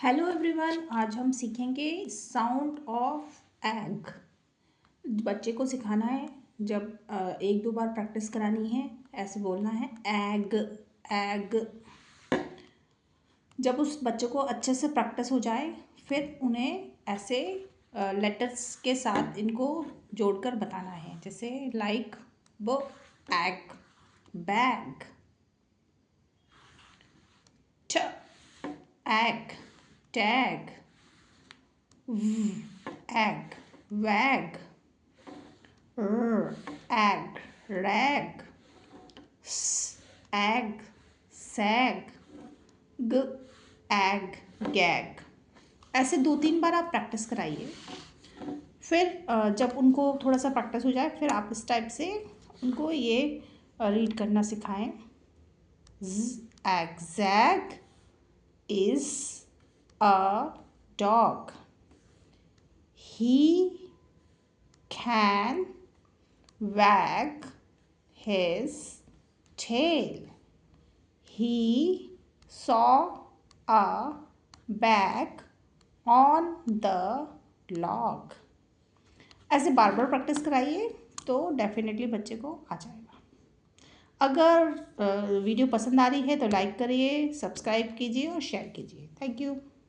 Hello everyone, आज हम सीखेंगे साउंड ऑफ एग। बच्चे को सिखाना है, जब एक दो बार प्रैक्टिस करानी है, ऐसे बोलना है एग एग। जब उस बच्चे को अच्छे से प्रैक्टिस हो जाए फिर उन्हें ऐसे लेटर्स के साथ इनको जोड़कर बताना है, जैसे लाइक बुक, एग, बैग, ट egg, tag, egg, wag, egg, rag, egg, sag, egg, gag। ऐसे 2-3 बार आप प्रैक्टिस कराइए। फिर जब उनको थोड़ा सा प्रैक्टिस हो जाए फिर आप इस टाइप से उनको ये रीड करना सिखाएं। egg zag is a dog. He can wag his tail. He saw a bag on the log. ऐसे बार बार प्रैक्टिस कराइए तो डेफिनेटली बच्चे को आ जाएगा। अगर वीडियो पसंद आ रही है तो लाइक करिए, सब्सक्राइब कीजिए और शेयर कीजिए। Thank you.